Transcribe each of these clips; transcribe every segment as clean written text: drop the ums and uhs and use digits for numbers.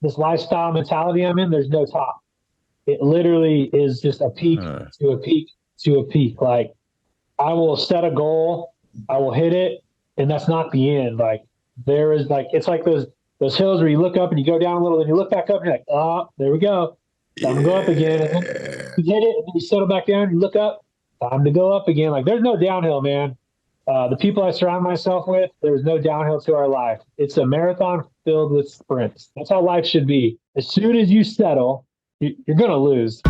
this lifestyle mentality I'm in, there's no top. It literally is just a peak Huh. to a peak to a peak. Like I will set a goal, I will hit it, and that's not the end. Like there is like it's like those hills where you look up and you go down a little, and you look back up and you're like, oh, there we go. Time to go up again. And then Yeah. you hit it, and then you settle back down, you look up, time to go up again. Like there's no downhill, man. The people I surround myself with, there's no downhill to our life. It's a marathon filled with sprints. That's how life should be. As soon as you settle, you're going to lose.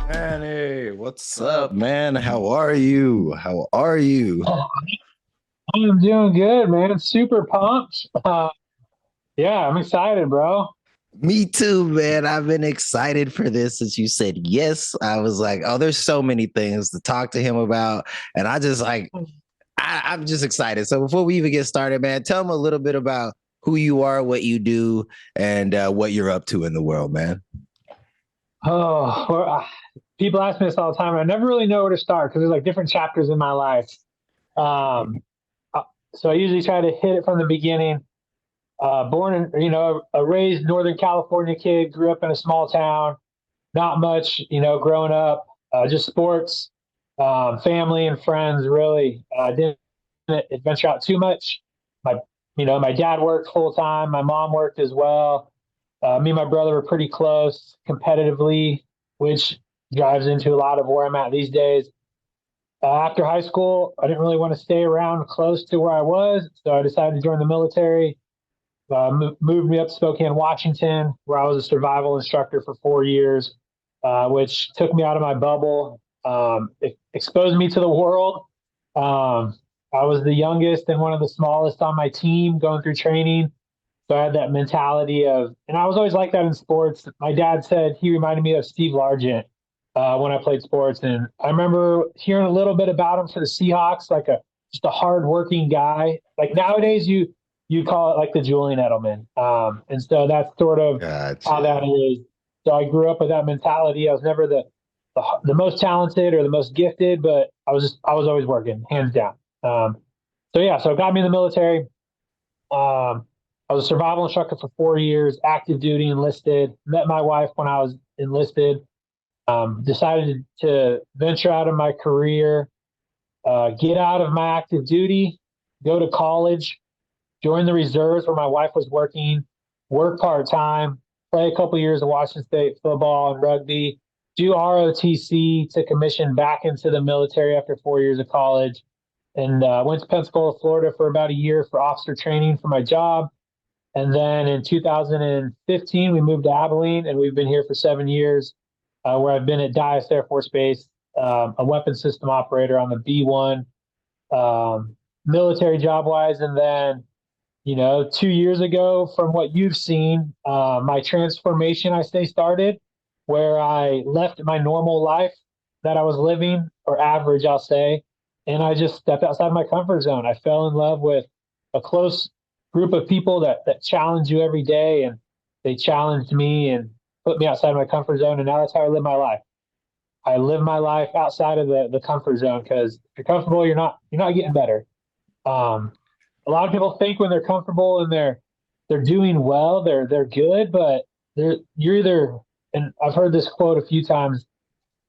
Manny, what's up, man? How are you? How are you? I'm doing good, man. Super pumped. Yeah, I'm excited, bro. Me too, man. I've been excited for this since you said yes. I was like, oh, there's so many things to talk to him about. And I just like, I'm just excited. So before we even get started, man, tell him a little bit about who you are, what you do, and what you're up to in the world, man. Oh, people ask me this all the time. And I never really know where to start because there's like different chapters in my life. Um, uh, so I usually try to hit it from the beginning. Born in, a raised Northern California kid, grew up in a small town, not much, growing up, just sports, family and friends, really. Didn't adventure out too much. My, my dad worked full time. My mom worked as well. Me and my brother were pretty close competitively, which drives into a lot of where I'm at these days. After high school, I didn't really want to stay around close to where I was, so I decided to join the military. Moved me up to Spokane, Washington, where I was a survival instructor for 4 years, which took me out of my bubble, exposed me to the world. Um, I was the youngest and one of the smallest on my team going through training. So I had that mentality of, and I was always like that in sports. My dad said he reminded me of Steve Largent when I played sports. And I remember hearing a little bit about him for the Seahawks, like just a hardworking guy. Like nowadays, you call it like the Julian Edelman. And so that's sort of how Gotcha. that is. So I grew up with that mentality. I was never the most talented or the most gifted, but I was always working, hands down. So yeah, so it got me in the military. I was a survival instructor for 4 years, active duty, enlisted. Met my wife when I was enlisted. Decided to venture out of my career, get out of my active duty, go to college, join the reserves where my wife was working, work part time, play a couple years of Washington State football and rugby, do ROTC to commission back into the military after 4 years of college, and went to Pensacola, Florida for about a year for officer training for my job. And then in 2015, we moved to Abilene, and we've been here for 7 years, where I've been at Dyess Air Force Base, a weapon system operator on the B1, military job wise. And then 2 years ago, from what you've seen, my transformation, I say, started where I left my normal life that I was living, or average, I'll say, and I just stepped outside my comfort zone. I fell in love with a close group of people that challenge you every day, and they challenged me and put me outside my comfort zone, and now that's how I live my life. I live my life outside of the comfort zone because if you're comfortable, you're not getting better. Um, a lot of people think when they're comfortable and they're doing well, they're good, but you're either, and I've heard this quote a few times,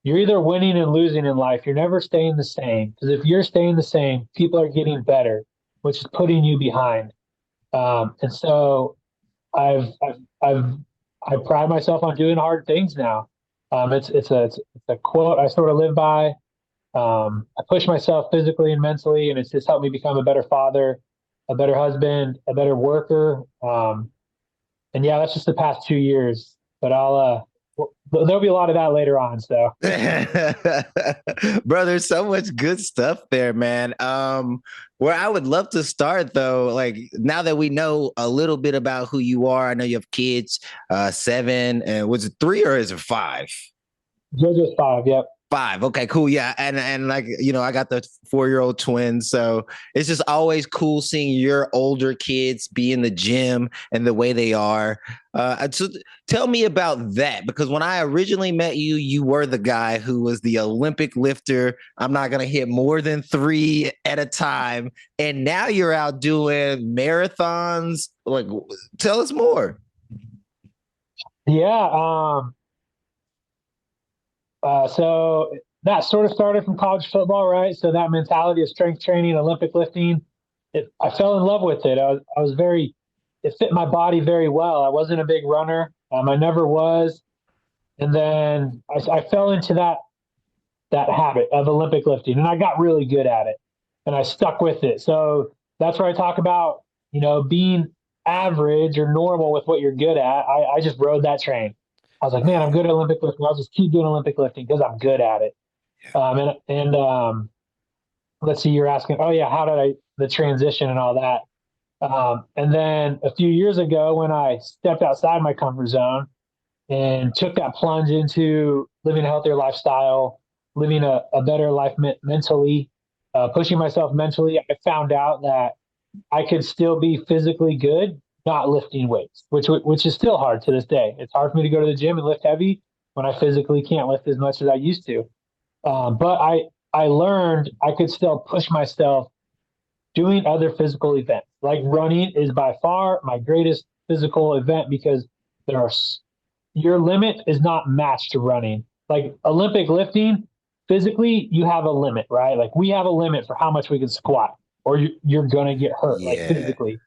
you're either winning and losing in life. You're never staying the same. Because if you're staying the same, people are getting better, which is putting you behind. And so I've, I've, I've, I pride myself on doing hard things now. It's a quote I sort of live by. I push myself physically and mentally, and it's just helped me become a better father, a better husband, a better worker. And yeah, that's just the past 2 years. But there'll be a lot of that later on. So Brother, so much good stuff there, man. Where I would love to start though, like now that we know a little bit about who you are, I know you have kids, seven, and was it three or is it five? JoJo's five. Yep. 5. Okay, cool. Yeah. And like, I got the 4-year-old twins. So it's just always cool seeing your older kids be in the gym and the way they are. So tell me about that, because when I originally met you, you were the guy who was the Olympic lifter. I'm not going to hit more than 3 at a time. And now you're out doing marathons. Like, tell us more. Yeah. So that sort of started from college football, right? So that mentality of strength training, Olympic lifting, I fell in love with it. I was very, it fit my body very well. I wasn't a big runner. I never was. And then I fell into that habit of Olympic lifting, and I got really good at it, and I stuck with it. So that's where I talk about, being average or normal with what you're good at. I just rode that train. I was like, man, I'm good at Olympic lifting. I'll just keep doing Olympic lifting because I'm good at it. And let's see, you're asking, oh yeah, how did the transition and all that? And then a few years ago, when I stepped outside my comfort zone and took that plunge into living a healthier lifestyle, living a better life mentally, pushing myself mentally, I found out that I could still be physically good, not lifting weights, which is still hard to this day. It's hard for me to go to the gym and lift heavy when I physically can't lift as much as I used to. But I learned I could still push myself doing other physical events. Like running is by far my greatest physical event because there are your limit is not matched to running. Like Olympic lifting, physically, you have a limit, right? Like we have a limit for how much we can squat, or you're going to get hurt, like Yeah. physically.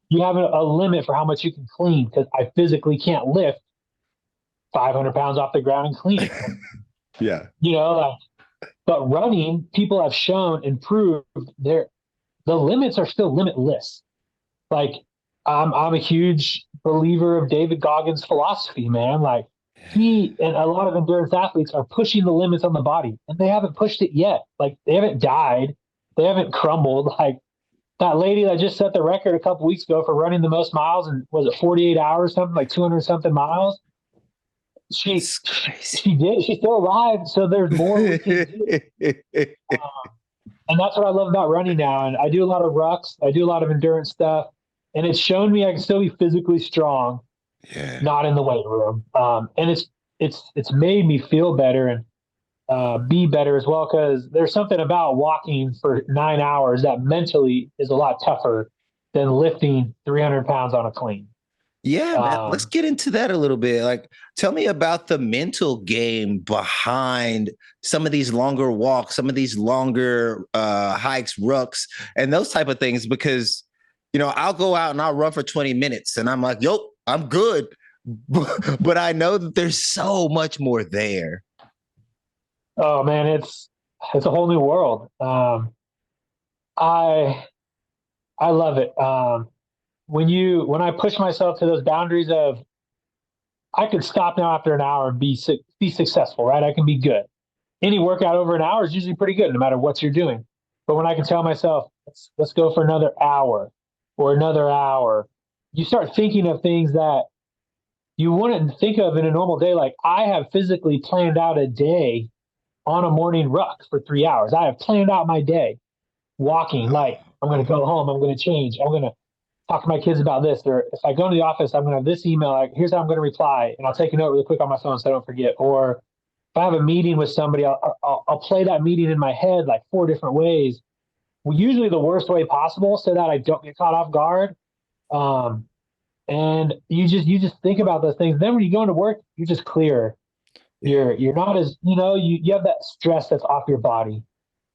You have a limit for how much you can clean because I physically can't lift 500 pounds off the ground and clean it. Yeah. Like, but running, people have shown and proved the limits are still limitless. Like I'm a huge believer of David Goggins' philosophy, man. Like he and a lot of endurance athletes are pushing the limits on the body, and they haven't pushed it yet. Like they haven't died, they haven't crumbled. Like that lady that just set the record a couple weeks ago for running the most miles, and was it 48 hours, something like 200 something miles? She It's crazy. she did. She's still alive, so there's more we can do. And that's what I love about running now. And I do a lot of rucks, I do a lot of endurance stuff, and it's shown me I can still be physically strong, Yeah. not in the weight room. And it's made me feel better and be better as well because there's something about walking for 9 hours that mentally is a lot tougher than lifting 300 pounds on a clean. Yeah, man. Let's Um, get into that a little bit. Like, tell me about the mental game behind some of these longer walks, some of these longer hikes, rucks, and those type of things. Because, I'll go out and I'll run for 20 minutes and I'm like, yo, I'm good. But I know that there's so much more there. oh man, it's a whole new world. I I love it. When I push myself to those boundaries of I could stop now after an hour and be successful, right? I can be good. Any workout over an hour is usually pretty good, no matter what you're doing. But when I can tell myself, let's go for another hour or another hour, you start thinking of things that you wouldn't think of in a normal day. Like I have physically planned out a day on a morning ruck for 3 hours. I have planned out my day walking. Like I'm going to go home. I'm going to change. I'm going to talk to my kids about this. Or if I go into the office, I'm going to have this email. Like, here's how I'm going to reply, and I'll take a note really quick on my phone so I don't forget. Or if I have a meeting with somebody, I'll play that meeting in my head like 4 different ways. Well, usually the worst way possible, so that I don't get caught off guard. Um, and you just think about those things. Then when you go into work, you're just clear. You're not as you have that stress that's off your body.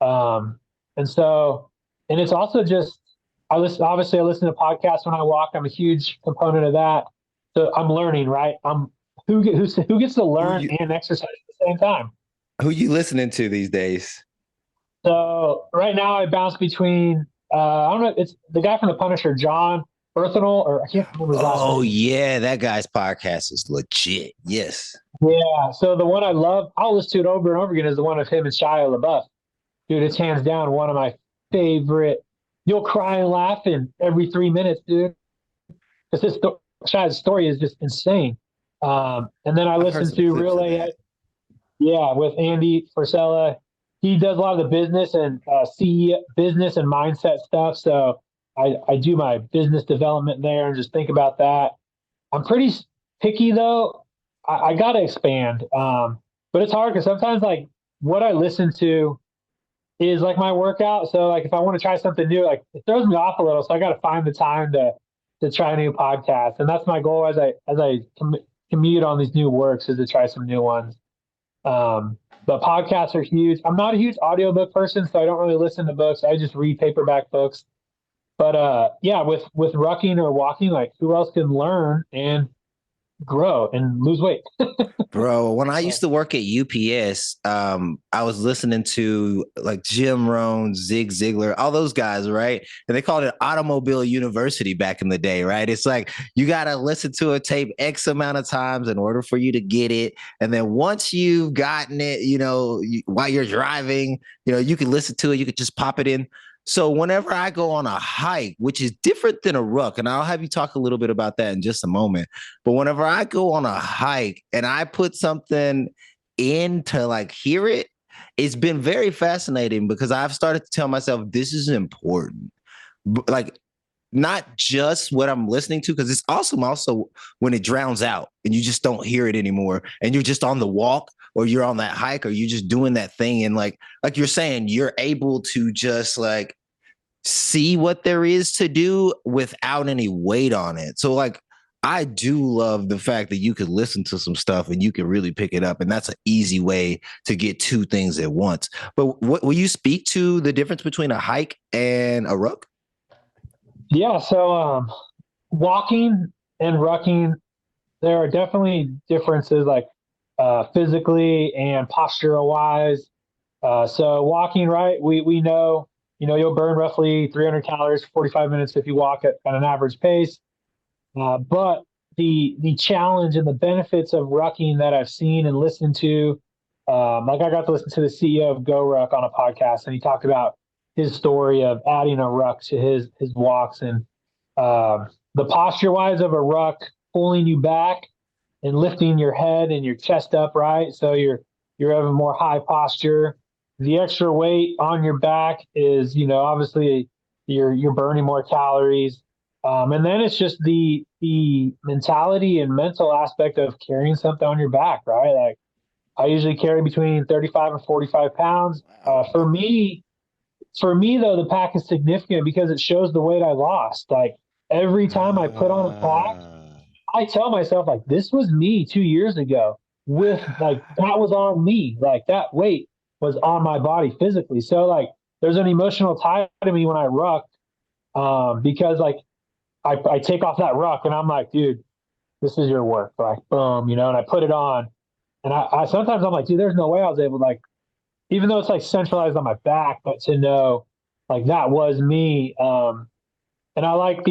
Um, and so and it's also just I listen to podcasts when I walk. I'm a huge component of that. So I'm learning, right? Who gets to Who learn you and exercise at the same time. who you listening to these days? So right now I bounce between I don't know, it's the guy from the Punisher, John Earthenal, or I can't remember his last Oh name. yeah, that guy's podcast is legit. Yes. Yeah. So the one I love, I'll listen to it over and over again, is the one of him and Shia LaBeouf. Dude, it's hands down one of my favorite. You'll cry and laugh in every 3 minutes, dude. Because Shia's story is just insane. And then I I've heard listen some to clips Real of AI. that. Yeah, with Andy Frisella. He does a lot of the business and business and mindset stuff. So I do my business development there and just think about that. I'm pretty picky though. I got to expand. But it's hard because sometimes like what I listen to is like my workout. So like if I want to try something new, like it throws me off a little. So I got to find the time to try new podcasts, and that's my goal as I commute on these new works is to try some new ones. But podcasts are huge. I'm not a huge audiobook person, so I don't really listen to books. I just read paperback books. But yeah, with rucking or walking, like who else can learn and grow and lose weight? Bro, when I used to work at UPS, I was listening to like Jim Rohn, Zig Ziglar, all those guys, right? And they called it Automobile University back in the day, right? It's like you got to listen to a tape X amount of times in order for you to get it. And then once you've gotten it, while you're driving, you can listen to it, you could just pop it in. So whenever I go on a hike, which is different than a ruck, and I'll have you talk a little bit about that in just a moment. But whenever I go on a hike and I put something in to like hear it, it's been very fascinating because I've started to tell myself this is important. Like not just what I'm listening to, because it's awesome also when it drowns out and you just don't hear it anymore and you're just on the walk or you're on that hike or you're just doing that thing. And like you're saying, you're able to just like see what there is to do without any weight on it. So like I do love the fact that you could listen to some stuff and you can really pick it up. And that's an easy way to get two things at once. But will you speak to the difference between a hike and a ruck? Yeah, so walking and rucking, there are definitely differences like physically and postural wise. So walking, right? We know, you'll burn roughly 300 calories, 45 minutes if you walk at an average pace. But the challenge and the benefits of rucking that I've seen and listened to, like I got to listen to the CEO of Go Ruck on a podcast, and he talked about his story of adding a ruck to his walks and the posture wise of a ruck pulling you back and lifting your head and your chest up, right? So you're having more high posture. The extra weight on your back is, obviously you're burning more calories. And then it's just the mentality and mental aspect of carrying something on your back, right? Like I usually carry between 35 and 45 pounds. For me though, the pack is significant because it shows the weight I lost. Like every time I put on a pack, I tell myself like this was me 2 years ago with like that was on me. Like that weight was on my body physically. So like there's an emotional tie to me when I ruck because like I take off that ruck and I'm like, dude, this is your work. Like boom, and I put it on. And I sometimes I'm like, dude, there's no way I was able to like, even though it's like centralized on my back, but to know like that was me. And I like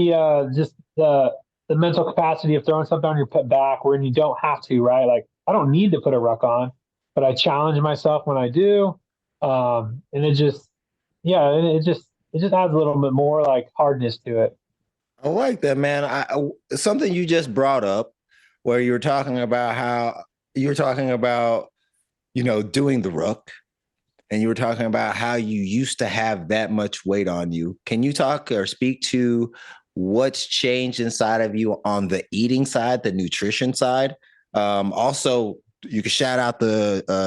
just the mental capacity of throwing something on your back when you don't have to, right? Like I don't need to put a ruck on, but I challenge myself when I do. And it just, yeah, and it just adds a little bit more like hardness to it. I like that, man. Something you just brought up where you were talking about how you were talking about, doing the ruck and you were talking about how you used to have that much weight on you. Can you talk or speak to what's changed inside of you on the eating side, the nutrition side? Also, you can shout out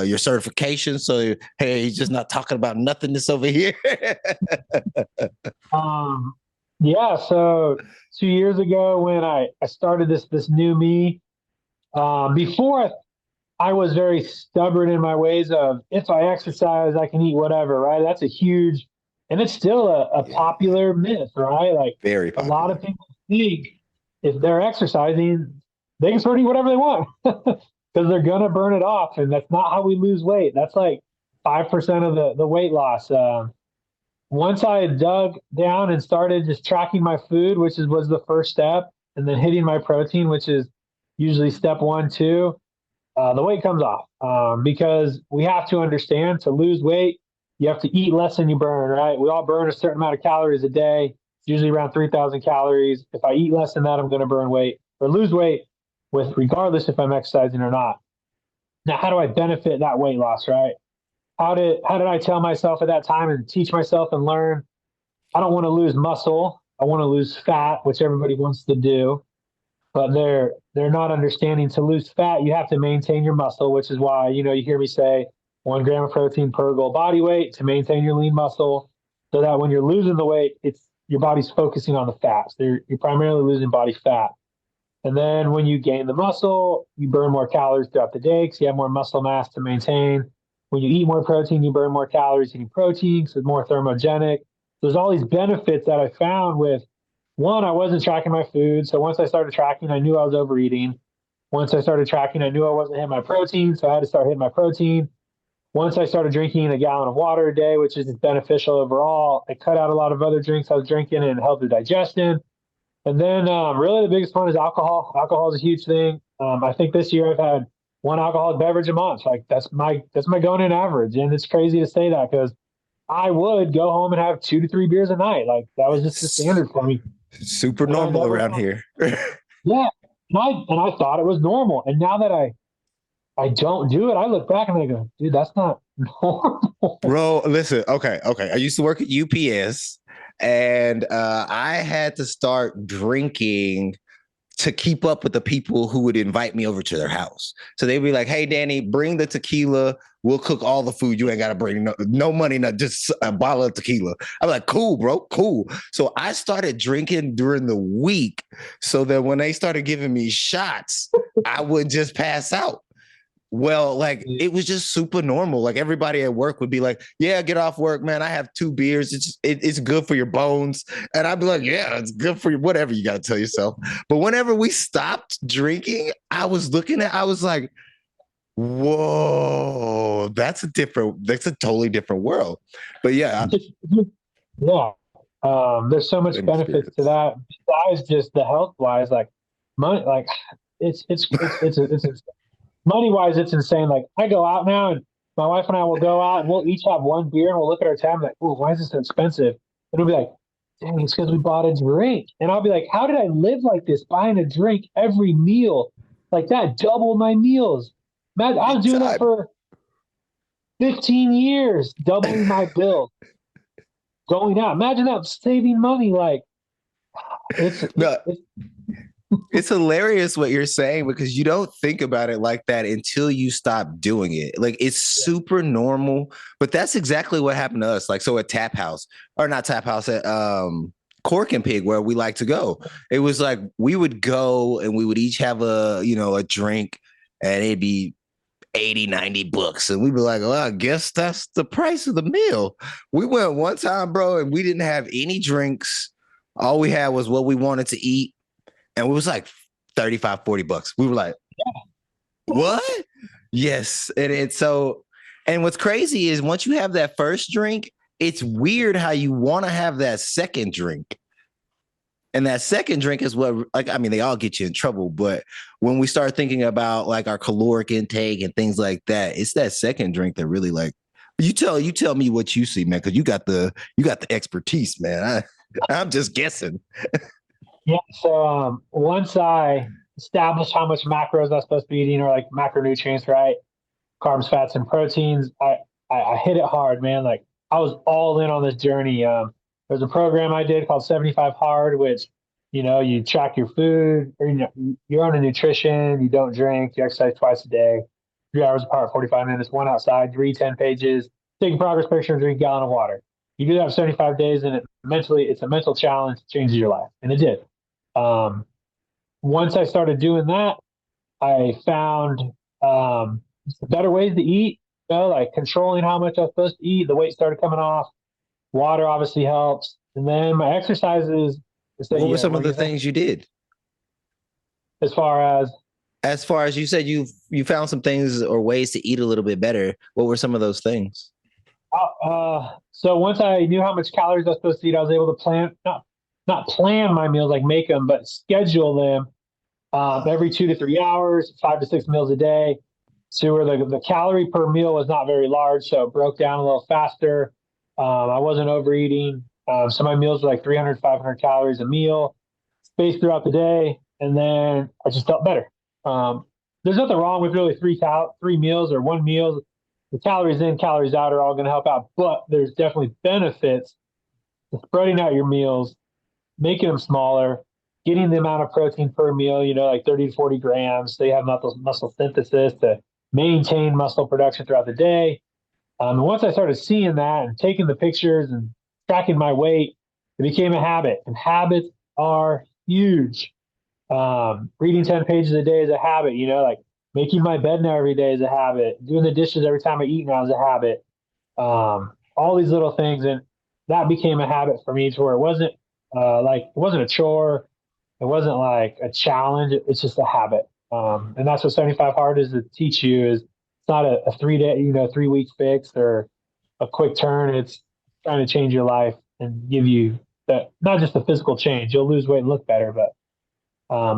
your certification. So, hey, he's just not talking about nothingness over here. Um, yeah, so 2 years ago when I started this new me, before I was very stubborn in my ways of if I exercise, I can eat whatever, right? That's a huge, and it's still a Yeah, popular myth, right? Like very a lot of popular. people think if they're exercising, they can sort of eat whatever they want because they're gonna burn it off, and that's not how we lose weight. That's like 5% of the weight loss. Once I dug down and started just tracking my food, was the first step, and then hitting my protein, which is usually step one, two, the weight comes off because we have to understand to lose weight, you have to eat less than you burn, right? We all burn a certain amount of calories a day. It's usually around 3,000 calories. If I eat less than that, I'm going to burn weight or lose weight with regardless if I'm exercising or not. Now, how do I benefit that weight loss, right? How did I tell myself at that time and teach myself and learn? I don't want to lose muscle. I want to lose fat, which everybody wants to do, but they're not understanding to lose fat, you have to maintain your muscle, which is why, you hear me say 1 gram of protein per goal body weight to maintain your lean muscle, so that when you're losing the weight, it's your body's focusing on the fats. You're primarily losing body fat. And then when you gain the muscle, you burn more calories throughout the day because you have more muscle mass to maintain. When you eat more protein, you burn more calories eating protein, so it's more thermogenic. There's all these benefits that I found with one, I wasn't tracking my food. So once I started tracking, I knew I was overeating. Once I started tracking, I knew I wasn't hitting my protein. So I had to start hitting my protein. Once I started drinking a gallon of water a day, which is beneficial overall, I cut out a lot of other drinks I was drinking and it helped with digestion. And then really the biggest one is alcohol. Alcohol is a huge thing. I think this year I've had one alcoholic beverage a month. Like that's my going in average. And it's crazy to say that because I would go home and have 2 to 3 beers a night. Like that was just the standard for me. Super And I normal never, around here. yeah. And I thought it was normal. And now that I don't do it, I look back and I go, dude, that's not normal. Bro, listen. Okay, okay. I used to work at UPS, and I had to start drinking to keep up with the people who would invite me over to their house. So they'd be like, "Hey, Danny, bring the tequila. We'll cook all the food. You ain't got to bring no money, not just a bottle of tequila." I'm like, "Cool, bro, cool." So I started drinking during the week, so that when they started giving me shots, I would just pass out. Well, like it was just super normal. Like everybody at work would be like, "Yeah, get off work, man. I have 2 beers. It's good for your bones." And I'd be like, "Yeah, it's good for you. Whatever you got to tell yourself." But whenever we stopped drinking, I was like, "Whoa, that's a totally different world." But yeah, Yeah. There's so much an benefits to experience. that besides just the health wise, like money, like it's money wise, it's insane. Like I go out now and my wife and I will go out and we'll each have 1 beer and we'll look at our tab and like, oh, why is this so expensive? And we'll be like, dang, it's because we bought a drink. And I'll be like, how did I live like this, buying a drink every meal? Like that doubled my meals. Man, I was Big doing that time. for 15 years, doubling my bill going out. Imagine that saving money. Like it's No, it's it's hilarious what you're saying because you don't think about it like that until you stop doing it. Like it's super normal, but that's exactly what happened to us. Like so at Tap House or not Tap House at Cork and Pig where we like to go. It was like we would go and we would each have a drink and it'd be 80, 90 bucks. And we'd be like, well, I guess that's the price of the meal. We went one time, bro, and we didn't have any drinks. All we had was what we wanted to eat and it was like 35, 40 bucks. We were like, what? Yes. And what's crazy is once you have that first drink, it's weird how you want to have that second drink. And that second drink is what, like, I mean, they all get you in trouble, but when we start thinking about like our caloric intake and things like that, it's that second drink that really like, you tell me what you see, man, because you got the expertise, man. I'm just guessing. yeah. So once I established how much macros I was supposed to be eating, or like macronutrients, right? Carbs, fats, and proteins. I hit it hard, man. Like I was all in on this journey. There's a program I did called 75 Hard, which you track your food, or you're on a nutrition, you don't drink, you exercise twice a day, 3 hours apart, 45 minutes, one outside, read 10 pages, take a progress picture, and drink a gallon of water. You do that for 75 days, and it's a mental challenge, it changes your life, and it did. Um, Once I started doing that, I found better ways to eat, like controlling how much I was supposed to eat. The weight started coming off. Water obviously helps. And then my exercises, What were yeah, some what of do the you think? things you did? As far As far as you said, you found some things or ways to eat a little bit better. What were some of those things? so once I knew how much calories I was supposed to eat, I was able to not plan my meals, like make them, but schedule them every 2 to 3 hours, 5 to 6 meals a day. So where the calorie per meal was not very large, so it broke down a little faster. I wasn't overeating. So my meals were like 300, 500 calories a meal, spaced throughout the day, and then I just felt better. Um, there's nothing wrong with really three meals or one meal. The calories in, calories out are all going to help out, but there's definitely benefits to spreading out your meals, making them smaller, getting the amount of protein per meal, like 30 to 40 grams. So you have muscle synthesis to maintain muscle production throughout the day. And once I started seeing that and taking the pictures and tracking my weight, it became a habit. And habits are huge. Reading 10 pages a day is a habit, like making my bed now every day is a habit. Doing the dishes every time I eat now is a habit. All these little things. And that became a habit for me to where it wasn't it wasn't a chore. It wasn't like a challenge. It's just a habit. And that's what 75 Hard is to teach you is it's not a 3 day, 3 week fix or a quick turn. It's trying to change your life and give you that, not just a physical change. You'll lose weight and look better, but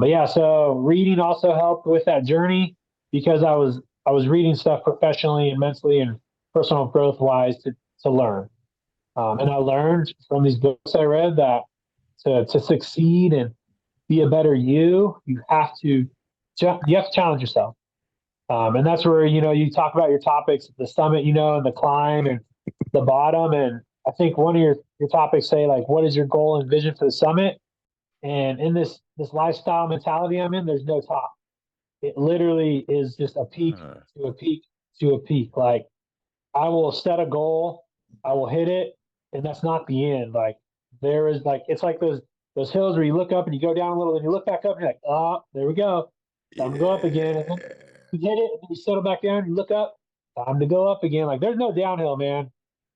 yeah, so reading also helped with that journey because I was reading stuff professionally and mentally and personal growth wise to learn. And I learned from these books I read that to succeed and be a better you have to challenge yourself. And that's where you talk about your topics, the summit, and the climb and the bottom. And I think one of your topics say like, what is your goal and vision for the summit? And in this lifestyle mentality I'm in, there's no top. It literally is just a peak Huh. to a peak to a peak. Like I will set a goal, I will hit it, and that's not the end. Like there is like it's like those hills where you look up and you go down a little, and you look back up and you're like, oh, there we go. Time to go up again. And then Yeah. you hit it, and then you settle back down, you look up, time to go up again. Like there's no downhill, man.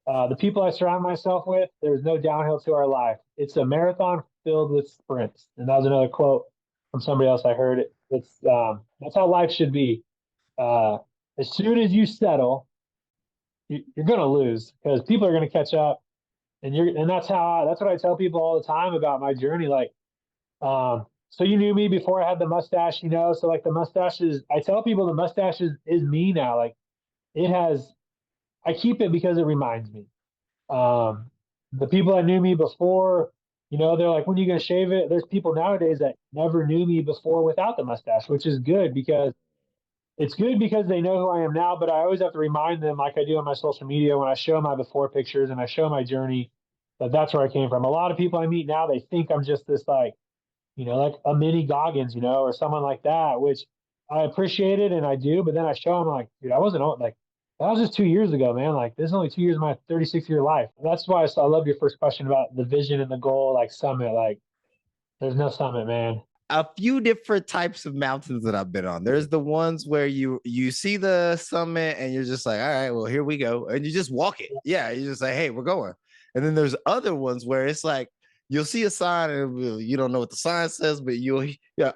The people I surround myself with, there's no downhill to our life. It's a marathon filled with sprints. And that was another quote from somebody else I heard. That's how life should be. Uh, as soon as you settle, you're going to lose because people are going to catch up. And that's what I tell people all the time about my journey. Like, so you knew me before I had the mustache, So like the mustache I tell people the mustache is me now. Like it has, I keep it because it reminds me. Um, the people that knew me before, they're like, when are you going to shave it? There's people nowadays that never knew me before without the mustache, which is good because it's good because they know who I am now. But I always have to remind them, like I do on my social media, when I show my before pictures and I show my journey, that that's where I came from. A lot of people I meet now, they think I'm just this like a mini Goggins, or someone like that, which I appreciate it and I do. But then I show them like, dude, I wasn't like that was just 2 years ago, man. Like this is only 2 years of my 36-year life. And that's why I love your first question about the vision and the goal, like summit. Like there's no summit, man. A few different types of mountains that I've been on. There's the ones where you see the summit and you're just like, all right, well, here we go. And you just walk it. Yeah, you just like, hey, we're going. And then there's other ones where it's like you'll see a sign and you don't know what the sign says, but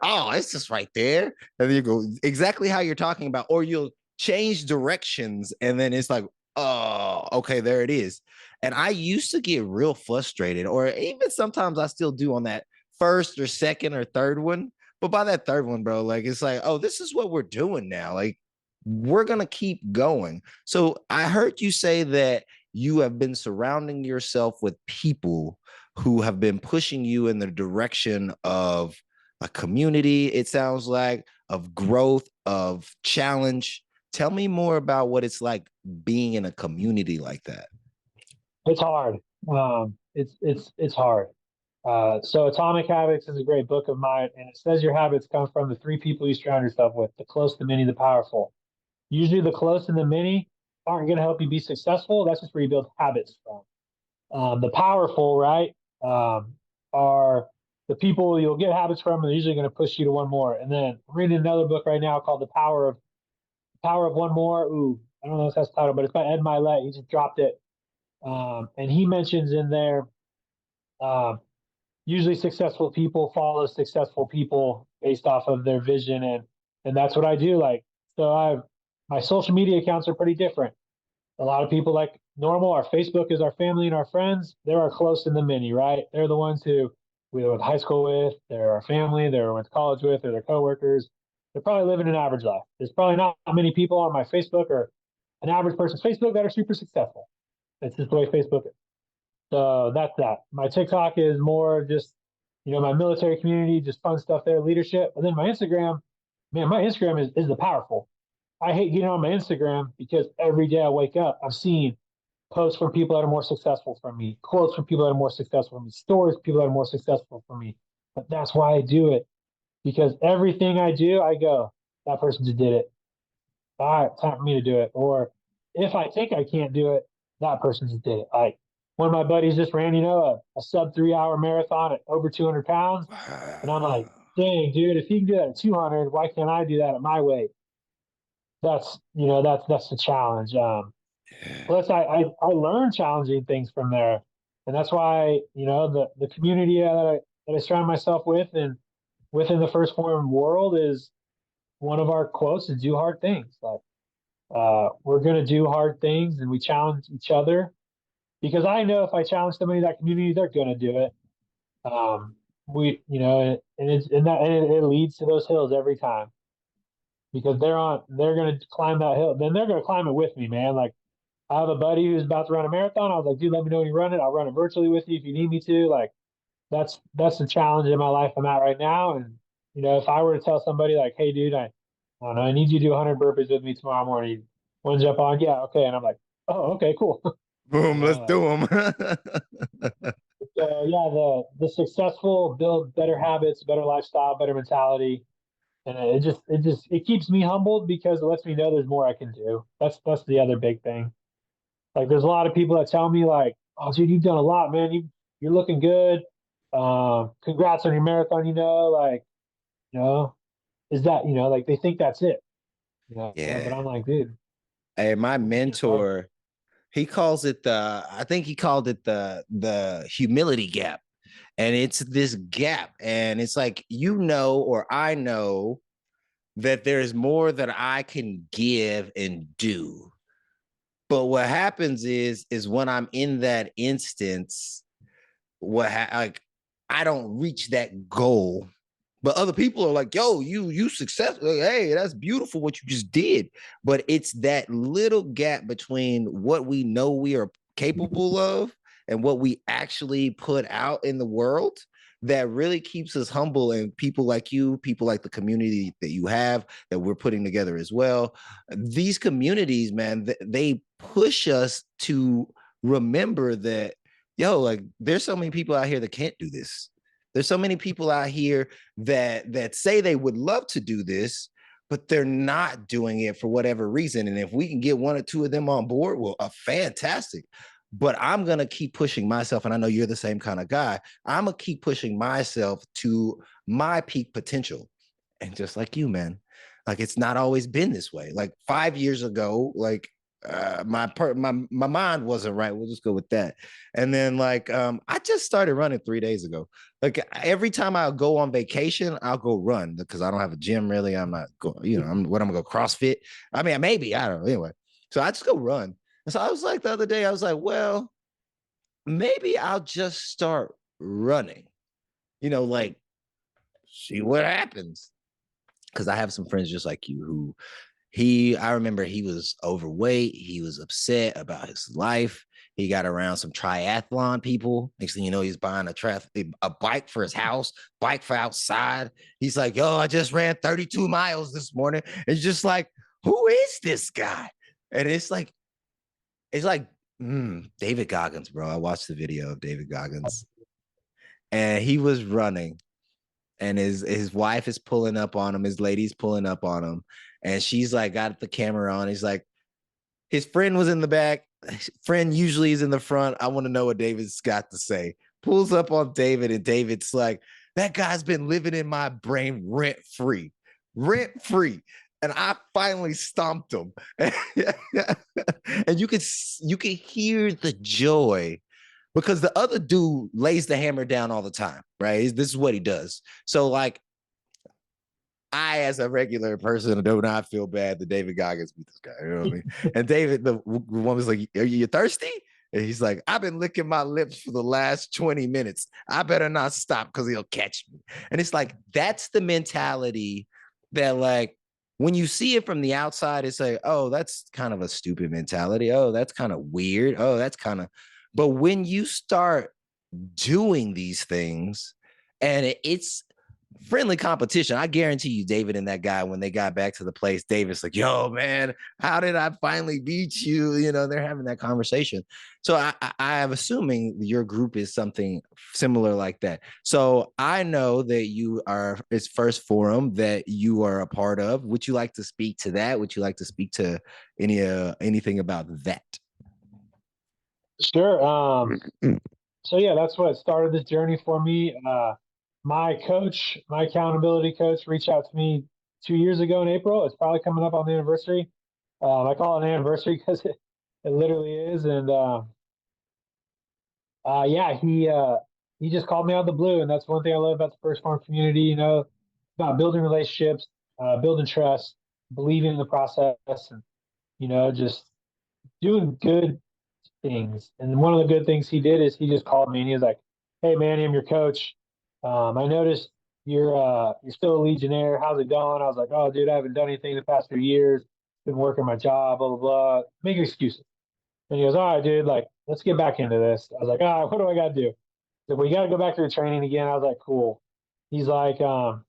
oh, it's just right there. And then you go exactly how you're talking about, or you'll change directions and then it's like, oh, okay, there it is. And I used to get real frustrated, or even sometimes I still do on that first or second or third one. But by that third one, bro, like it's like, oh, this is what we're doing now. Like we're gonna keep going. So I heard you say that you have been surrounding yourself with people who have been pushing you in the direction of a community, it sounds like, of growth, of challenge. Tell me more about what it's like being in a community like that. It's hard. It's hard. So Atomic Habits is a great book of mine, and it says your habits come from the three people you surround yourself with: the close, the many, the powerful. Usually, the close and the many aren't going to help you be successful. That's just where you build habits from. The powerful, right, are the people you'll get habits from, and they're usually going to push you to one more. And then I'm reading another book right now called The Power of One More. Ooh, I don't know if that's the title, but it's by Ed Milet. He just dropped it, and he mentions in there. Um, Usually successful people follow successful people based off of their vision, and that's what I do. Like so I my social media accounts are pretty different. A lot of people like normal, our Facebook is our family and our friends. They're our close and the many, right? They're the ones who we went to high school with, they're our family, they're went to college with, they're their coworkers. They're probably living an average life. There's probably not many people on my Facebook or an average person's Facebook that are super successful. It's just the way Facebook is. So that's that. My TikTok is more just, my military community, just fun stuff there, leadership. And then my Instagram, man, my Instagram is the powerful. I hate getting on my Instagram because every day I wake up, I'm seeing posts from people that are more successful from me, quotes from people that are more successful from me, stories from people that are more successful from me. But that's why I do it, because everything I do, I go, that person just did it. All right, time for me to do it. Or if I think I can't do it, that person just did it. Like one of my buddies just ran, a sub 3 hour marathon at over 200 pounds. And I'm like, Wow. dang, dude, if he can do that at 200, why can't I do that at my weight? That's the challenge. Yeah. Plus, I learned challenging things from there, and that's why the community that I surround myself with and within the first form world is one of our quotes is do hard things. Like we're gonna do hard things, and we challenge each other because I know if I challenge somebody in that community, they're gonna do it. And it leads to those hills every time because they're gonna climb that hill, then they're gonna climb it with me, man. Like I have a buddy who's about to run a marathon. I was like, dude, let me know when you run it. I'll run it virtually with you if you need me to. Like, that's the challenge in my life I'm at right now. And if I were to tell somebody like, hey, dude, I don't know, I need you to do 100 burpees with me tomorrow morning. Want to jump on? Yeah, okay. And I'm like, oh, okay, cool. Boom, let's Like, do them. so yeah, the successful build better habits, better lifestyle, better mentality, and it keeps me humbled because it lets me know there's more I can do. That's the other big thing. Like there's a lot of people that tell me like, "Oh, dude, you've done a lot, man. You're looking good. Congrats on your marathon. Like, you know, is that like they think that's it, But Yeah. I'm like, dude, Hey, my we can get better. mentor, he calls it I think he called it the humility gap. And it's this gap. And it's like, or I know that there's more that I can give and do. But what happens is when I'm in that instance, like I don't reach that goal. But other people are like, yo, you successful. Hey, that's beautiful what you just did. But it's that little gap between what we know we are capable of and what we actually put out in the world that really keeps us humble. And people like you, people like the community that you have that we're putting together as well. These communities, man, they push us to remember that, yo, like there's so many people out here that can't do this. There's so many people out here that say they would love to do this, but they're not doing it for whatever reason. And if we can get one or two of them on board, well, fantastic. But I'm gonna keep pushing myself, and I know you're the same kind of guy. I'm gonna keep pushing myself to my peak potential. And just like you, man, like it's not always been this way. Like 5 years ago, like my mind wasn't right. We'll just go with that. And then I just started running 3 days ago. Like every time I go on vacation, I'll go run because I don't have a gym really. I'm not going, I'm gonna go CrossFit. I mean, maybe, I don't know. Anyway, so I just go run. And so I was like the other day, I was like, well, maybe I'll just start running, like see what happens. Because I have some friends just like you who I remember he was overweight. He was upset about his life. He got around some triathlon people. Next thing you know, he's buying a bike for his house, bike for outside. He's like, yo, I just ran 32 miles this morning. It's just like, who is this guy? And it's like David Goggins, bro. I watched the video of David Goggins and he was running and his wife is pulling up on him. His lady's pulling up on him. And she's like, got the camera on. He's like, his friend was in the back. His friend usually is in the front. I want to know what David's got to say. Pulls up on David, and David's like, that guy's been living in my brain rent free. Rent free. And I finally stomped him. And you could hear the joy because the other dude lays the hammer down all the time, right? This is what he does. So I, as a regular person, do not feel bad that David Goggins beat this guy. You know what I mean? And David, the one was like, are you thirsty? And he's like, I've been licking my lips for the last 20 minutes. I better not stop because he'll catch me. And it's like, that's the mentality that, like, when you see it from the outside, it's like, oh, that's kind of a stupid mentality. Oh, that's kind of weird. Oh, that's kind of, but when you start doing these things and it's friendly competition. I guarantee you, David and that guy, when they got back to the place, David's like, yo, man, how did I finally beat you? You know, they're having that conversation. So I am assuming your group is something similar like that. So I know that you are, it's first forum that you are a part of. Would you like to speak to that? Would you like to speak to anything about that? Sure. So yeah, that's what started this journey for me. My coach, my accountability coach, reached out to me 2 years ago in April. It's probably coming up on the anniversary. I call it an anniversary because it literally is. And yeah, he just called me out of the blue, and that's one thing I love about the First Farm community. You know, about building relationships, building trust, believing in the process, and just doing good things. And one of the good things he did is he just called me and he was like, "Hey, Manny, I'm your coach. I noticed you're still a Legionnaire. How's it going?" I was like, "Oh, dude, I haven't done anything the past 3 years. Been working my job, blah blah blah. Make excuses." And he goes, "All right, dude, like let's get back into this." I was like, "All right, what do I got to do?" So we got to go back to the training again. I was like, "Cool." He's like, "I'm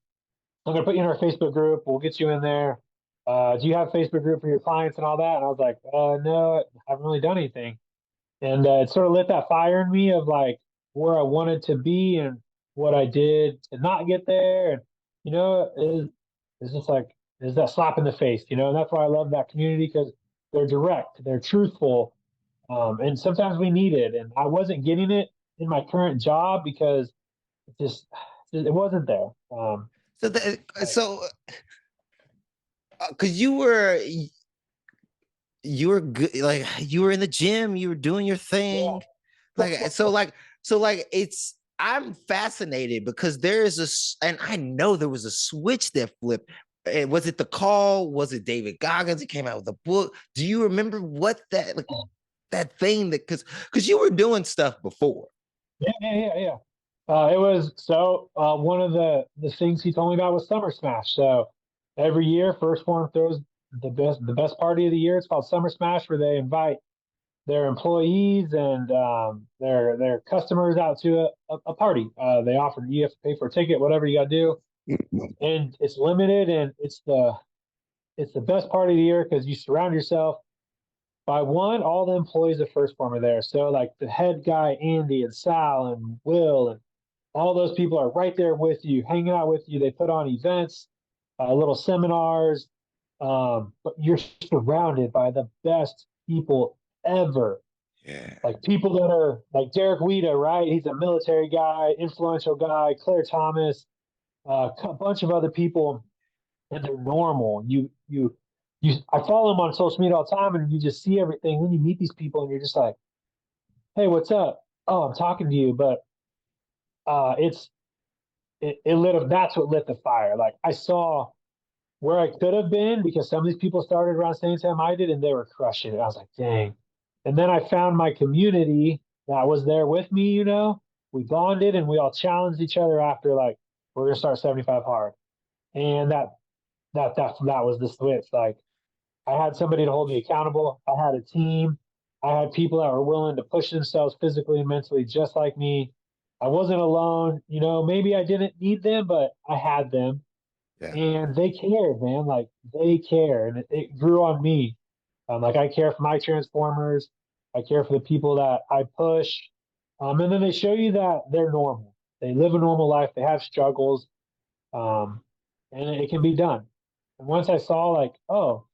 gonna put you in our Facebook group. We'll get you in there. Do you have a Facebook group for your clients and all that?" And I was like, "No, I haven't really done anything." And it sort of lit that fire in me of like where I wanted to be and what I did to not get there. And it's just like is that slap in the face, and that's why I love that community because they're direct, they're truthful, and sometimes we need it. And I wasn't getting it in my current job because it just it wasn't there. So, Like, so, because you were good, like you were in the gym, you were doing your thing, yeah, like it's I'm fascinated because there is and I know there was a switch that flipped. And was it the call? Was it David Goggins? He came out with a book. Do you remember what that like that thing that because you were doing stuff before? yeah. It was so one of the things he told me about was Summer Smash. So every year, First Form throws the best party of the year. It's called Summer Smash, where they invite their employees and their customers out to a party. They offer you have to pay for a ticket, whatever you got to do, and it's limited, and it's the best party of the year because you surround yourself by one, all the employees of First Form are there. So like the head guy, Andy and Sal and Will and all those people are right there with you, hanging out with you. They put on events, little seminars, but you're surrounded by the best people ever. Yeah. Like people that are like Derek Weeda, right? He's a military guy, influential guy. Claire Thomas, a bunch of other people, and they're normal. I follow them on social media all the time, and you just see everything. Then you meet these people, and you're just like, "Hey, what's up? Oh, I'm talking to you." But it's it lit up. That's what lit the fire. Like I saw where I could have been because some of these people started around the same time I did, and they were crushing it. I was like, "Dang!" And then I found my community that was there with me. We bonded, and we all challenged each other after like we're gonna start 75 hard, and that was the switch. Like I had somebody to hold me accountable. I had a team. I had people that were willing to push themselves physically and mentally just like me. I wasn't alone. Maybe I didn't need them, but I had them. Yeah. And they cared, man. Like they care. And it grew on me. Like I care for my transformers. I care for the people that I push. And then they show you that they're normal. They live a normal life. They have struggles. Um, and it can be done. And once I saw like, oh,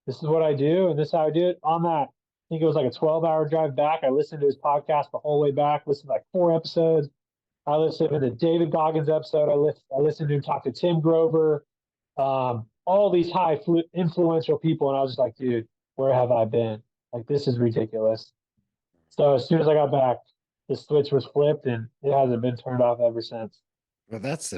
this is what I do, and this is how I do it. On that, I think it was like a 12-hour drive back. I listened to his podcast the whole way back, listened to like 4 episodes. I listened to the David Goggins episode. I listened to him talk to Tim Grover, all these influential people. And I was just like, dude, where have I been? Like, this is ridiculous. So as soon as I got back, the switch was flipped and it hasn't been turned off ever since. Well, that's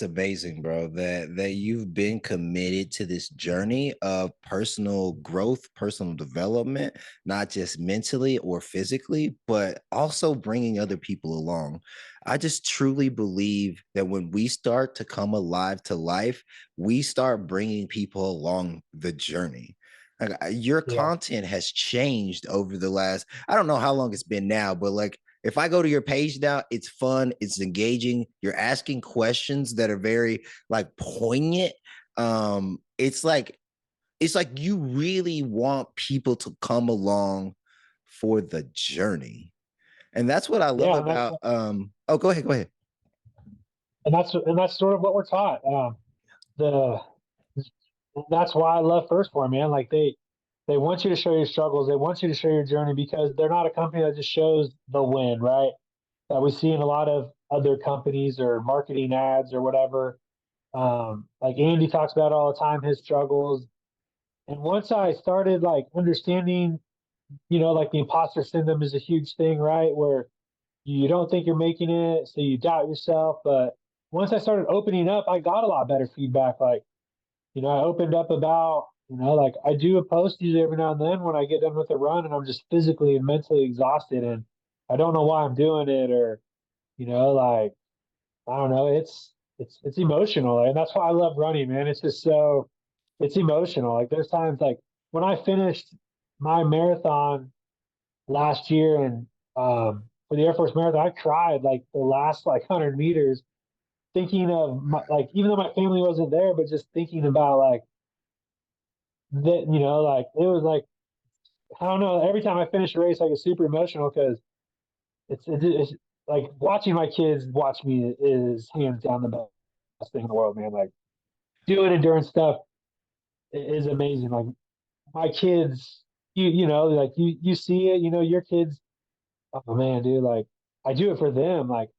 amazing, bro. That you've been committed to this journey of personal growth, personal development, not just mentally or physically, but also bringing other people along. I just truly believe that when we start to come alive to life, we start bringing people along the journey. Like your Yeah. content has changed over the last, I don't know how long it's been now, but like If I go to your page now, it's fun, it's engaging. You're asking questions that are very like poignant. It's like you really want people to come along for the journey. And that's what I love Yeah, about oh, go ahead. and that's sort of what we're taught. The That's why I love First Form, man. Like they want you to show your struggles. They want you to show your journey because they're not a company that just shows the win, right? That we see in a lot of other companies or marketing ads or whatever. Like Andy talks about all the time, his struggles. And once I started like understanding, like the imposter syndrome is a huge thing, right? Where you don't think you're making it, so you doubt yourself. But once I started opening up, I got a lot better feedback. Like, I opened up about, like I do a post usually every now and then when I get done with a run and I'm just physically and mentally exhausted and I don't know why I'm doing it or, like I don't know, it's emotional and that's why I love running, man. It's just it's emotional. Like there's times like when I finished my marathon last year and for the Air Force Marathon, I cried like the last like 100 meters thinking of like even though my family wasn't there, but just thinking about like that, like it was like I don't know. Every time I finish a race, I get super emotional because it's like watching my kids watch me is hands down the best thing in the world, man. Like doing endurance stuff is amazing. Like my kids, like you see it, your kids. Oh man, dude, like I do it for them. Like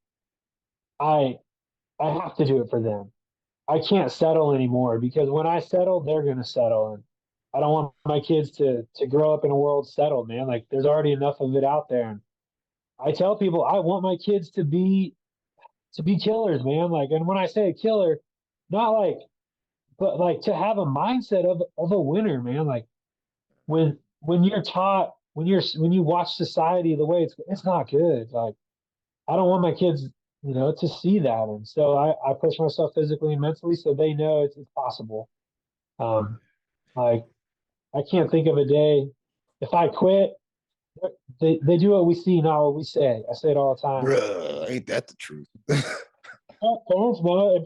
I I have to do it for them. I can't settle anymore because when I settle, they're gonna settle, and I don't want my kids to grow up in a world settled, man. Like there's already enough of it out there. And I tell people I want my kids to be killers, man. Like, and when I say a killer, not like, but like to have a mindset of a winner, man. Like when you're taught when you watch society the way it's not good. Like I don't want my kids, to see that. And so I push myself physically and mentally so they know it's possible. Um, like I can't think of a day if I quit, they do what we see, not what we say. I say it all the time. Bruh, ain't that the truth? Well, parents know it, and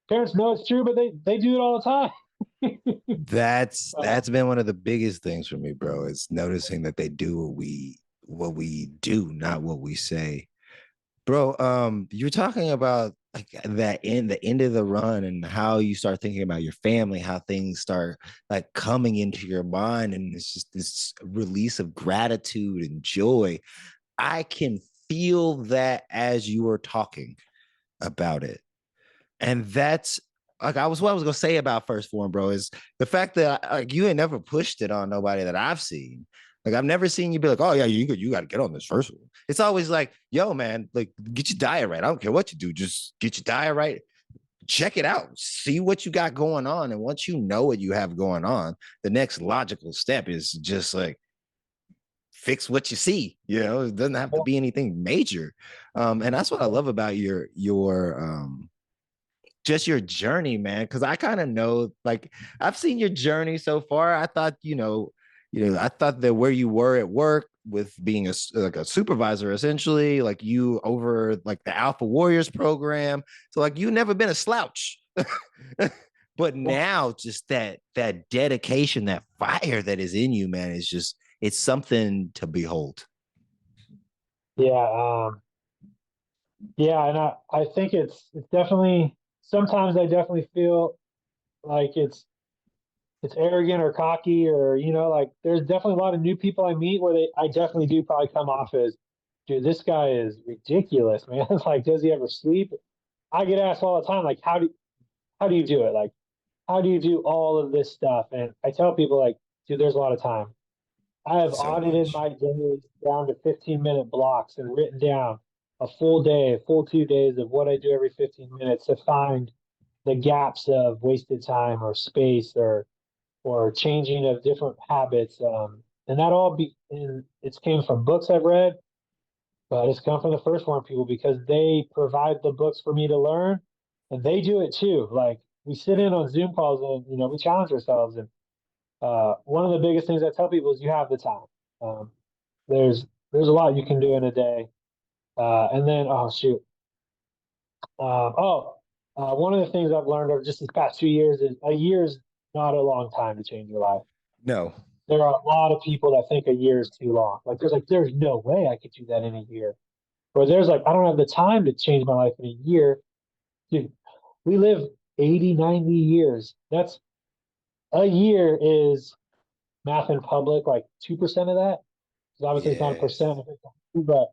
parents know it's true, but they do it all the time. That's been one of the biggest things for me, bro. Is noticing that they do what we do, not what we say. Bro, you're talking about like that in the end of the run and how you start thinking about your family, how things start like coming into your mind, and it's just this release of gratitude and joy. I can feel that as you were talking about it. And that's like what I was gonna say about First Form, bro, is the fact that like you ain't never pushed it on nobody that I've seen. Like I've never seen you be like, oh yeah, you got to get on this first one. It's always like, yo, man, like get your diet right. I don't care what you do, just get your diet right. Check it out, see what you got going on, and once you know what you have going on, the next logical step is just like fix what you see. It doesn't have to be anything major. And that's what I love about your just your journey, man. Because I kind of know, like, I've seen your journey so far. I thought, I thought that where you were at work with being like a supervisor, essentially, like you over like the Alpha Warriors program. So like you never been a slouch. But now just that dedication, that fire that is in you, man, is just it's something to behold. Yeah, yeah, and I think it's definitely sometimes I definitely feel like it's arrogant or cocky or like there's definitely a lot of new people I meet where I definitely do probably come off as, dude, this guy is ridiculous, man. It's like, does he ever sleep? I get asked all the time, like, how do you do it? Like, how do you do all of this stuff? And I tell people, like, dude, there's a lot of time. I have So audited much. my days down to 15-minute blocks and written down a full day, a full 2 days of what I do every 15 minutes to find the gaps of wasted time or space or changing of different habits. And that all it's came from books I've read, but it's come from the First Form people because they provide the books for me to learn, and they do it too. Like we sit in on Zoom calls and we challenge ourselves. And one of the biggest things I tell people is you have the time. Um, there's a lot you can do in a day. And then, oh shoot, one of the things I've learned over just these past 2 years is a year is not a long time to change your life. No. There are a lot of people that think a year is too long. There's no way I could do that in a year. Or there's like, I don't have the time to change my life in a year. Dude, we live 80, 90 years. That's a year is math in public, like 2% of that. Because obviously it's not a Yes. percent, but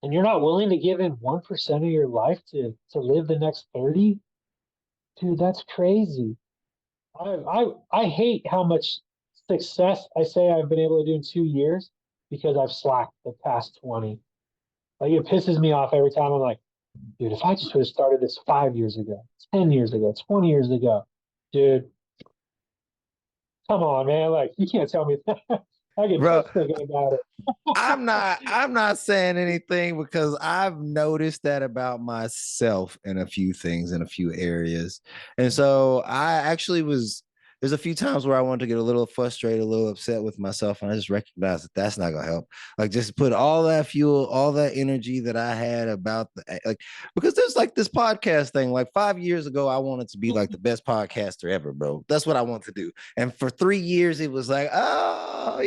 and you're not willing to give in 1% of your life to live the next 30, dude, that's crazy. I hate how much success I say I've been able to do in 2 years because I've slacked the past 20. Like it pisses me off every time. I'm like, dude, if I just would have started this 5 years ago, 10 years ago, 20 years ago, dude, come on, man. Like you can't tell me that. I get Bro, pissed thinking about it. I'm not saying anything because I've noticed that about myself in a few things in a few areas. And so I actually was there's a few times where I wanted to get a little frustrated, a little upset with myself, and I just recognized that that's not gonna help. Like just put all that fuel, all that energy that I had about the like because there's like this podcast thing. Like 5 years ago, I wanted to be like the best podcaster ever, bro. That's what I want to do. And for 3 years, it was like, oh,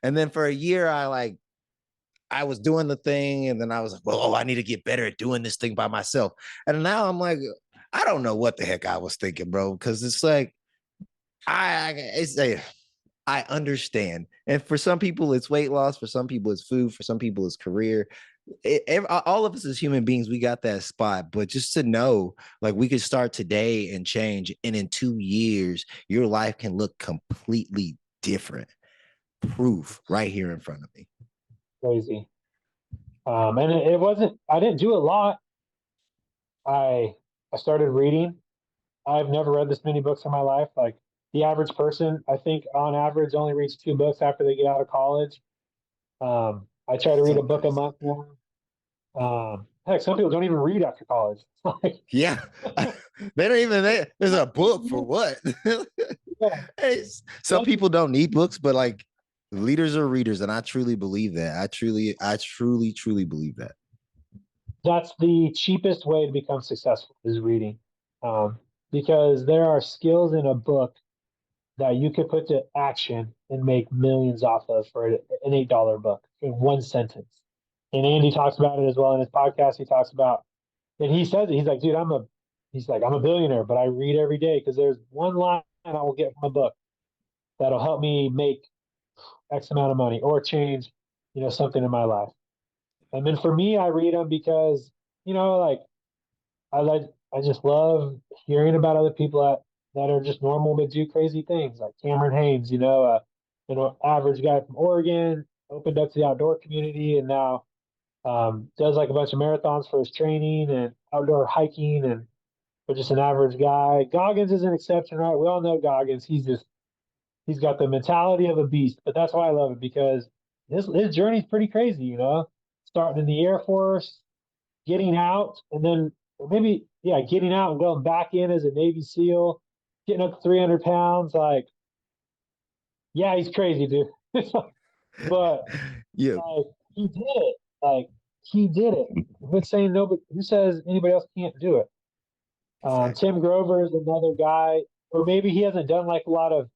and then for a year, I was doing the thing, and then I was like, well, oh, I need to get better at doing this thing by myself. And now I'm like, I don't know what the heck I was thinking, bro, because it's like it's a I understand. And for some people, it's weight loss. For some people, it's food. For some people, it's career. All of us as human beings, we got that spot. But just to know, like, we could start today and change, and in 2 years, your life can look completely different. Proof right here in front of me. Crazy. And it wasn't. I didn't do a lot. I I started reading. I've never read this many books in my life. Like the average person, I think on average only reads 2 books after they get out of college. I try to read a So book a crazy. month now. Heck, some people don't even read after college. Like, Yeah. They don't even, there's a book for what? yeah, Hey, some people don't need books, but like leaders are readers. And I truly believe that. I truly believe that. that's the cheapest way to become successful is reading. Um, because there are skills in a book that you could put to action and make millions off of for an $8 book in one sentence. And Andy talks about it as well in his podcast. He talks about, and he says it. He's like, dude, I'm a billionaire, but I read every day because there's one line I will get from a book that'll help me make X amount of money or change, something in my life. And then for me, I read them because, like I like, I just love hearing about other people that are just normal but do crazy things, like Cameron Haynes, average guy from Oregon, opened up to the outdoor community, and now does like a bunch of marathons for his training and outdoor hiking, and but just an average guy. Goggins is an exception, right? We all know Goggins. He's got the mentality of a beast, but that's why I love it because his journey's pretty crazy, starting in the Air Force, getting out, and then maybe yeah, getting out and going back in as a Navy SEAL, getting up to 300 pounds. Like, yeah, he's crazy, dude. But Yeah. like, he did it. Like, he did it. Who's saying nobody? Who says anybody else can't do it? Exactly. Tim Grover is another guy, or maybe he hasn't done like a lot of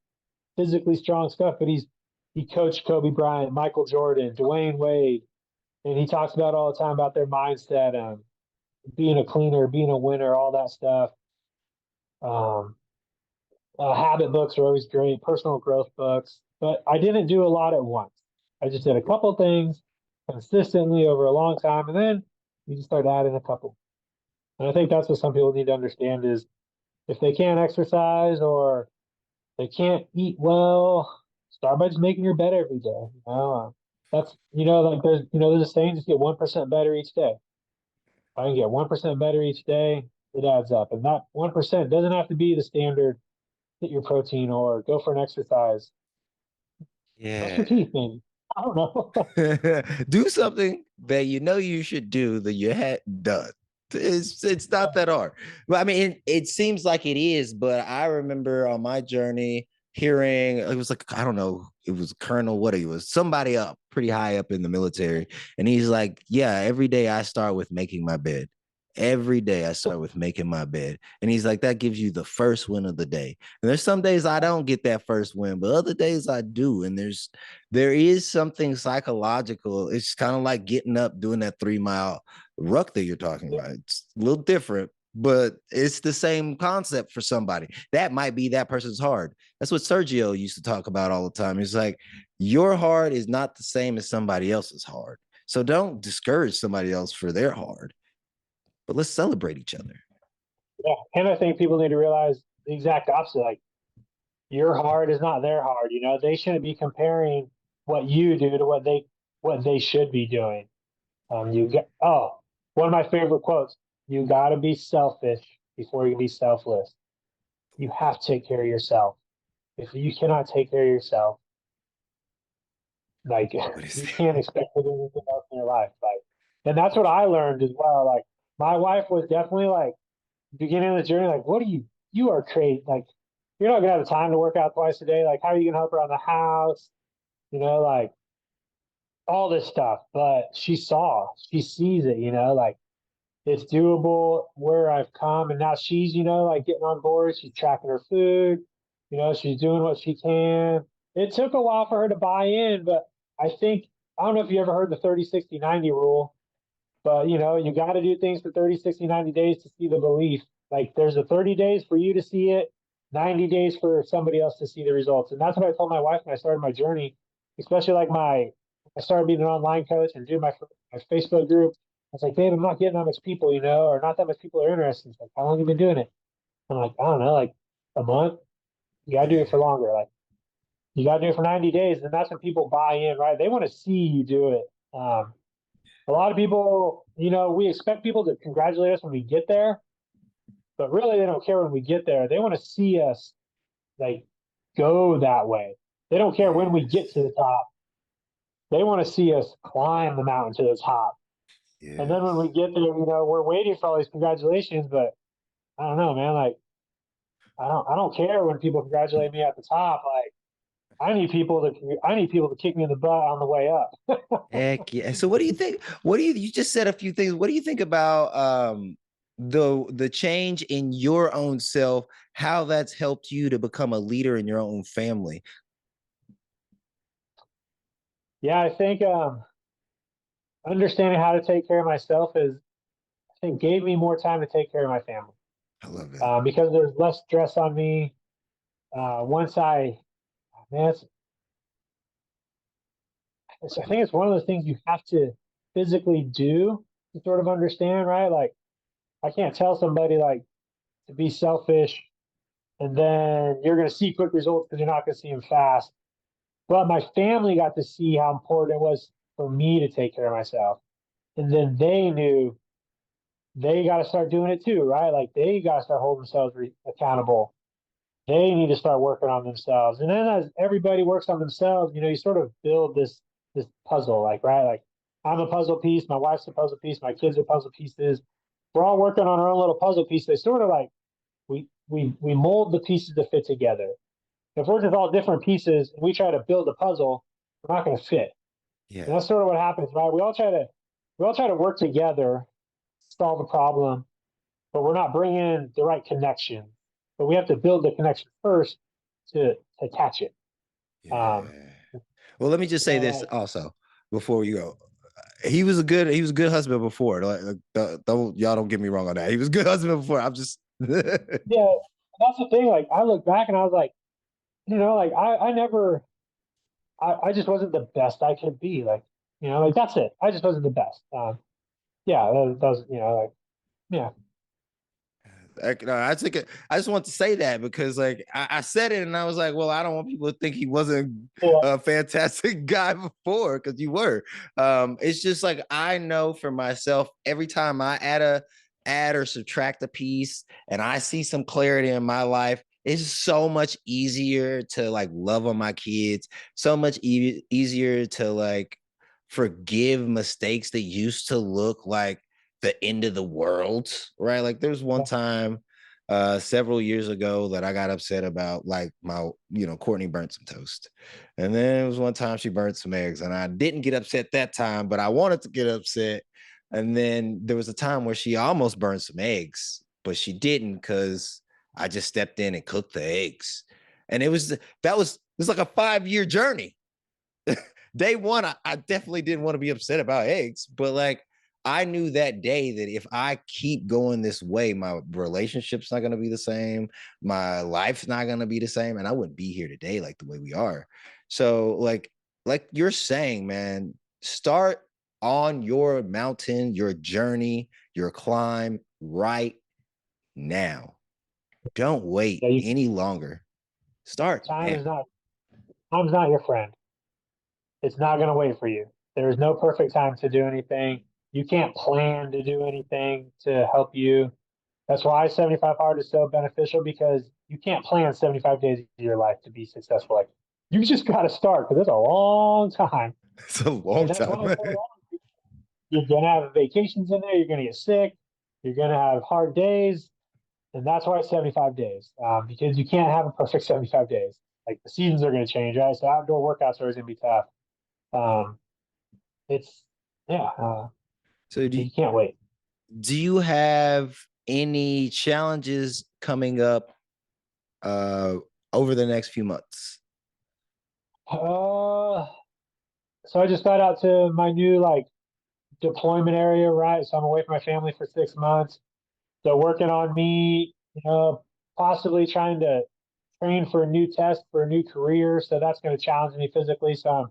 physically strong stuff, but he coached Kobe Bryant, Michael Jordan, Dwayne Wade, and he talks about all the time about their mindset, being a cleaner, being a winner, all that stuff. Um, Habit books are always great, personal growth books, but I didn't do a lot at once. I just did a couple things consistently over a long time, and then you just start adding a couple. And I think that's what some people need to understand is if they can't exercise or they can't eat well, start by just making your bed every day. That's like there's a saying, just get 1% better each day. If I can get 1% better each day, it adds up. And that 1% doesn't have to be the standard, hit your protein or go for an exercise. Brush your Yeah. teeth, maybe. I don't know. Do something that you know you should do that you had done. It's not that hard. But I mean, it seems like it is. But I remember on my journey, hearing, it was like, I don't know, it was Colonel, what he was, somebody up pretty high up in the military. And he's like, yeah, every day I start with making my bed. Every day I start with making my bed. And he's like, that gives you the first win of the day. And there's some days I don't get that first win, but other days I do. And there is something psychological. It's kind of like getting up, doing that 3 mile ruck that you're talking about. It's a little different, but it's the same concept for somebody. That might be that person's hard. That's what Sergio used to talk about all the time. He's like, your hard is not the same as somebody else's hard. So don't discourage somebody else for their hard, but let's celebrate each other. Yeah, and I think people need to realize the exact opposite. Like your hard is not their hard. You know, they shouldn't be comparing what you do to what they should be doing. You get one of my favorite quotes. You got to be selfish before you can be selfless. You have to take care of yourself. If you cannot take care of yourself, like What is you that? can't expect to do anything else in your life. Like, and that's what I learned as well. Like, my wife was definitely like beginning of the journey. Like, what are you are crazy. Like, you're not gonna have the time to work out twice a day. Like, how are you gonna help around the house? You know, like all this stuff. But she sees it. You know, like it's doable where I've come, and now she's, you know, like getting on board. She's tracking her food. You know, she's doing what she can. It took a while for her to buy in, but I think I don't know if you ever heard the 30, 60, 90 rule, but you know, you got to do things for 30, 60, 90 days to see the belief. Like there's a 30 days for you to see it, 90 days for somebody else to see the results. And that's what I told my wife when I started my journey, especially like I started being an online coach and doing my Facebook group. I was like, babe, I'm not getting that much people, you know, or not that much people are interested. It's like, how long have you been doing it? I'm like, I don't know, like a month. You got to do it for Yeah. longer. Like you got to do it for 90 days. And that's when people buy in, right? They want to see you do it. A lot of people, you know, we expect people to congratulate us when we get there, but really they don't care when we get there. They want to see us like go that way. They don't care when we get to Yes. the top. They want to see us climb the mountain to the top. And then when we Yes. get there, you know, we're waiting for all these congratulations, but I don't know, man. Like I don't care when people congratulate me at the top. Like I need people to kick me in the butt on the way up. Heck yeah. So what do you think? What do you just said a few things. What do you think about the change in your own self, how that's helped you to become a leader in your own family? Yeah, I think understanding how to take care of myself is I think gave me more time to take care of my family. I love that. Because there's less stress on me. Once man, I think it's one of those things you have to physically do to sort of understand, right? Like, I can't tell somebody like to be selfish and then you're going to see quick results because you're not going to see them fast. But my family got to see how important it was for me to take care of myself. And then they knew they got to start doing it too, right? Like, they got to start holding themselves accountable. They need to start working on themselves. And then as everybody works on themselves, you know, you sort of build this puzzle, like, right? Like I'm a puzzle piece, my wife's a puzzle piece, my kids are puzzle pieces. We're all working on our own little puzzle piece. They sort of like we mold the pieces to fit together. If we're just all different pieces and we try to build a puzzle, we're not going to fit. And Yeah. that's sort of what happens, right? We all try to work together, solve a problem, but we're not bringing the right connection. But we have to build the connection first to attach it. Um, Yeah. Well, let me just you say know, this like, also before you go. He was a good husband before. Don't y'all don't get me wrong on that. He was a good husband before. I'm just yeah, that's the thing. Like I look back and I was like, you know, like I never, I just wasn't the best I could be. Like, you know, like that's it. I just wasn't the best. Yeah, that was, you know, like, yeah, no, I took it. I just want to say that because like I said it and I was like, well, I don't want people to think he wasn't yeah, a fantastic guy before because you were. It's just like I know for myself, every time I add or subtract a piece and I see some clarity in my life, it's so much easier to like love on my kids, so much easier to like forgive mistakes that used to look like the end of the world, right? Like there's one time several years ago that I got upset about, like my, Courtney burnt some toast. And then it was one time she burnt some eggs, and I didn't get upset that time, but I wanted to get upset. And then there was a time where she almost burned some eggs, but she didn't because I just stepped in and cooked the eggs. And it was like a 5-year journey. Day one, I definitely didn't want to be upset about eggs, but like I knew that day that if I keep going this way, my relationship's not going to be the same, my life's not going to be the same, and I wouldn't be here today like the way we are. So like you're saying, man, start on your mountain, your journey, your climb right now. Don't wait Yeah, any longer. Start time now. is not time's not your friend. It's not going to wait for you. There is no perfect time to do anything. You can't plan to do anything to help you. That's why 75 hard is so beneficial because you can't plan 75 days of your life to be successful. Like you just got to start because it's a long time. It's a And long that's why time. it's so long. You're going to have vacations in there. You're going to get sick. You're going to have hard days. And that's why it's 75 days because you can't have a perfect 75 days. Like the seasons are going to change, right? So outdoor workouts are always going to be tough. Um, it's, yeah, So you can't wait. do you have any challenges coming up uh over the next few months? Uh, so I just got out to my new like deployment area, right? So I'm away from my family for 6 months. So working on me, possibly trying to train for a new test for a new career. So that's going to challenge me physically. So I'm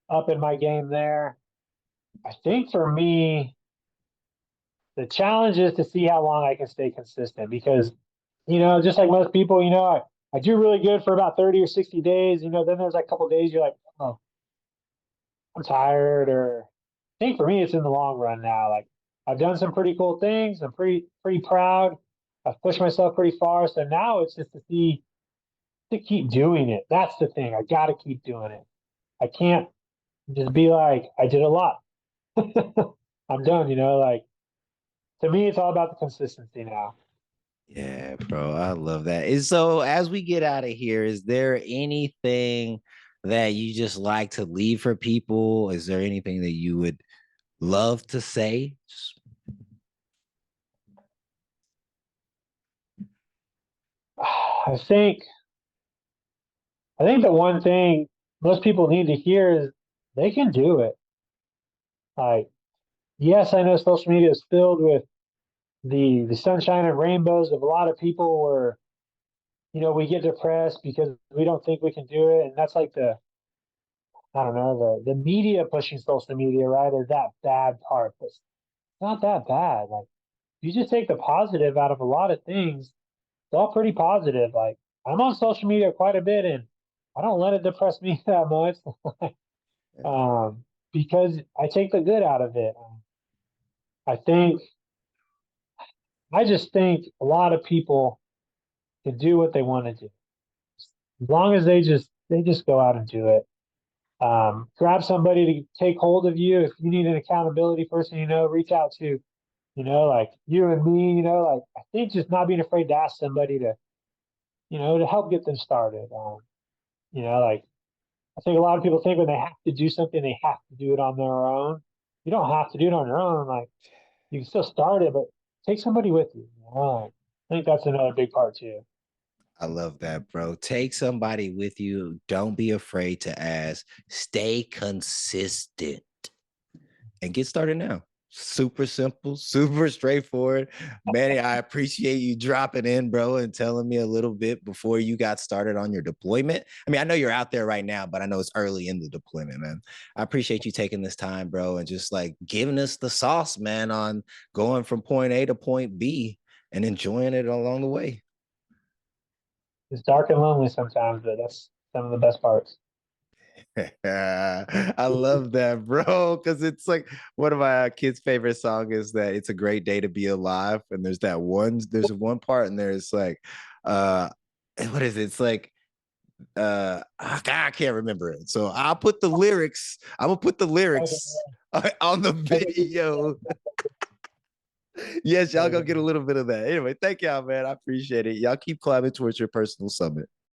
up in my game there. I think for me, the challenge is to see how long I can stay consistent because, just like most people, I do really good for about 30 or 60 days. Then there's like a couple of days you're like, oh, I'm tired. Or I think for me, it's in the long run now. Like I've done some pretty cool things. I'm pretty proud. I've pushed myself pretty far. So now it's just to keep doing it. That's the thing. I got to keep doing it. I can't just be like, I did a lot. I'm done, like to me, it's all about the consistency now. Yeah, bro, I love that. And so as we get out of here, is there anything that you just like to leave for people? Is there anything that you would love to say? I think I think the one thing most people need to hear is they can do it. Like, yes, I know social media is filled with the sunshine and rainbows of a lot of people where, we get depressed because we don't think we can do it. And that's like I don't know, the media pushing social media, right, is that bad part. But it's not that bad. Like, you just take the positive out of a lot of things. It's all pretty positive. Like, I'm on social media quite a bit and I don't let it depress me that much. um, because I take the good out of it. I think I just think a lot of people can do what they want to do as long as they just go out and do it. Grab somebody to take hold of you if you need an accountability person. Reach out to like you and me. Like I think just not being afraid to ask somebody to help get them started. Like I think a lot of people think when they have to do something, they have to do it on their own. You don't have to do it on your own. Like you can still start it, but take somebody with you. Like, I think that's another big part too. I love that, bro. Take somebody with you. Don't be afraid to ask. Stay consistent and get started now. Super simple, super straightforward. Manny, I appreciate you dropping in, bro, and telling me a little bit before you got started on your deployment. I mean, I know you're out there right now, but I know it's early in the deployment, man. I appreciate you taking this time, bro, and just like giving us the sauce, man, on going from point A to point B and enjoying it along the way. It's dark and lonely sometimes, but that's some of the best parts. I love that, bro. Because it's like one of my kids' favorite song is that it's a great day to be alive. And there's one part, and there's like, uh, what is it? It's like, I can't remember it. So I'll put the lyrics. I'm gonna put the Okay, lyrics on the okay. video. Yes, y'all Very gonna good. get a little bit of that. Anyway, thank y'all, man. I appreciate it. Y'all keep climbing towards your personal summit.